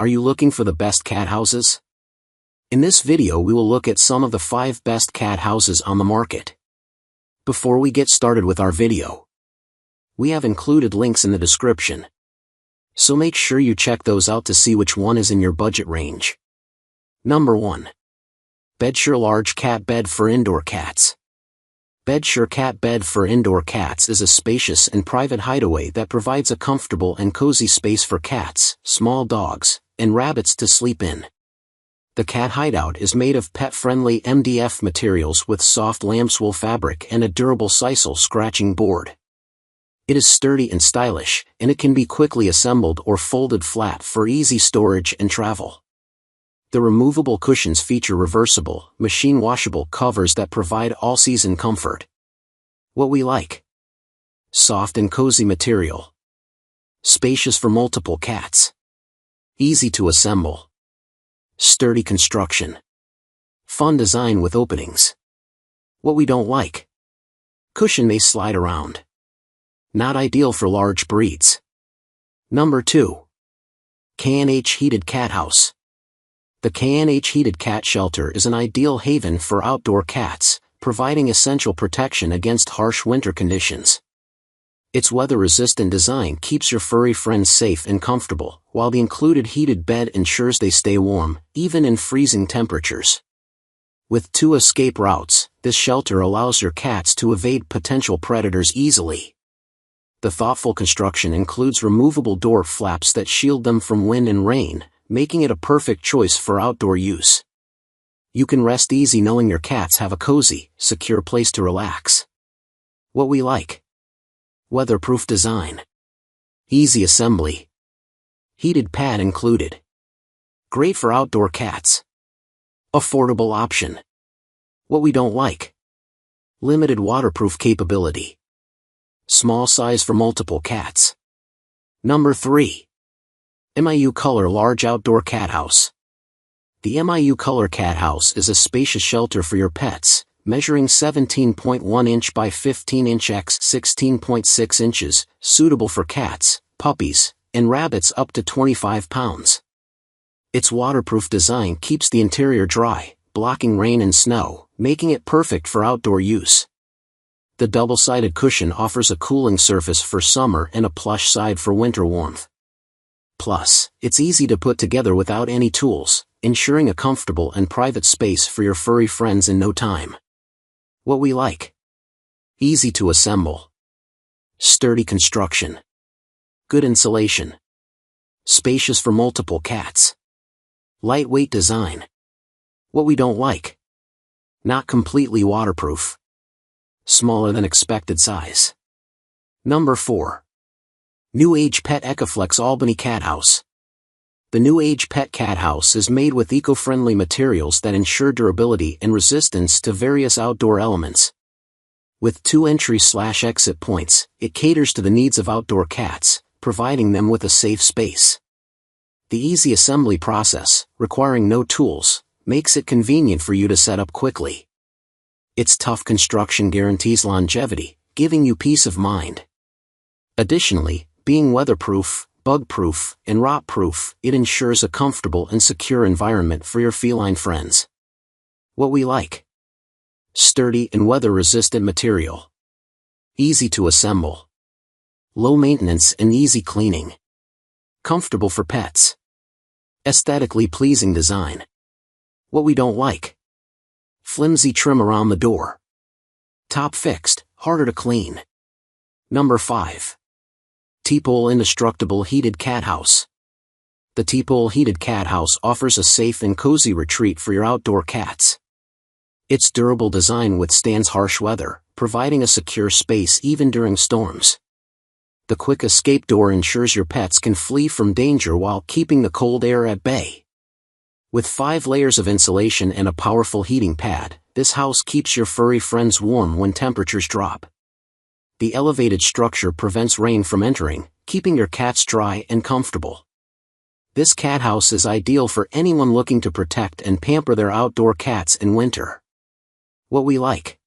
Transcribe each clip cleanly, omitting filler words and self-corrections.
Are you looking for the best cat houses? In this video we will look at some of the 5 best cat houses on the market. Before we get started with our video, we have included links in the description, so make sure you check those out to see which one is in your budget range. Number 1. Bedsure Large Cat Bed for Indoor Cats. Bedsure Cat Bed for Indoor Cats is a spacious and private hideaway that provides a comfortable and cozy space for cats, small dogs, and rabbits to sleep in. The cat hideout is made of pet-friendly MDF materials with soft lambswool fabric and a durable sisal scratching board. It is sturdy and stylish, and it can be quickly assembled or folded flat for easy storage and travel. The removable cushions feature reversible, machine-washable covers that provide all-season comfort. What we like: soft and cozy material, spacious for multiple cats, easy to assemble, sturdy construction, fun design with openings. What we don't like: cushion may slide around. Not ideal for large breeds. Number 2. K&H Heated Cat House. The K&H Heated Cat Shelter is an ideal haven for outdoor cats, providing essential protection against harsh winter conditions. Its weather-resistant design keeps your furry friends safe and comfortable, while the included heated bed ensures they stay warm, even in freezing temperatures. With 2 escape routes, this shelter allows your cats to evade potential predators easily. The thoughtful construction includes removable door flaps that shield them from wind and rain, making it a perfect choice for outdoor use. You can rest easy knowing your cats have a cozy, secure place to relax. What we like: weatherproof design, easy assembly, heated pad included. Great for outdoor cats. Affordable option. What we don't like: limited waterproof capability. Small size for multiple cats. Number 3. MIU Color Large Outdoor Cat House. The MIU Color Cat House is a spacious shelter for your pets, measuring 17.1 inch by 15 inch x 16.6 inches, suitable for cats, puppies, and rabbits up to 25 pounds. Its waterproof design keeps the interior dry, blocking rain and snow, making it perfect for outdoor use. The double-sided cushion offers a cooling surface for summer and a plush side for winter warmth. Plus, it's easy to put together without any tools, ensuring a comfortable and private space for your furry friends in no time. What we like: easy to assemble, sturdy construction, good insulation, spacious for multiple cats, lightweight design. What we don't like: not completely waterproof, smaller than expected size. Number 4. New Age Pet ECOFLEX Albany Cat House. The New Age Pet Cat House is made with eco-friendly materials that ensure durability and resistance to various outdoor elements. With 2 entry/exit points, it caters to the needs of outdoor cats, providing them with a safe space. The easy assembly process, requiring no tools, makes it convenient for you to set up quickly. Its tough construction guarantees longevity, giving you peace of mind. Additionally, being weatherproof, bug-proof, and rot-proof, it ensures a comfortable and secure environment for your feline friends. What we like: sturdy and weather-resistant material, easy to assemble, low maintenance and easy cleaning, comfortable for pets, aesthetically pleasing design. What we don't like: flimsy trim around the door, top fixed, harder to clean. Number 5. Tepoal Indestructible Heated Cat House. The Tepoal Heated Cat House offers a safe and cozy retreat for your outdoor cats. Its durable design withstands harsh weather, providing a secure space even during storms. The quick escape door ensures your pets can flee from danger while keeping the cold air at bay. With 5 layers of insulation and a powerful heating pad, this house keeps your furry friends warm when temperatures drop. The elevated structure prevents rain from entering, keeping your cats dry and comfortable. This cat house is ideal for anyone looking to protect and pamper their outdoor cats in winter. What we like: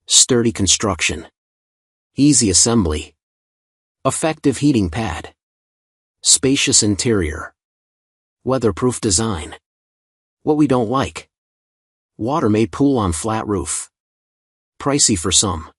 sturdy construction, easy assembly, effective heating pad, spacious interior, Weatherproof design. What we don't like. Water-made pool on flat roof. Pricey for some.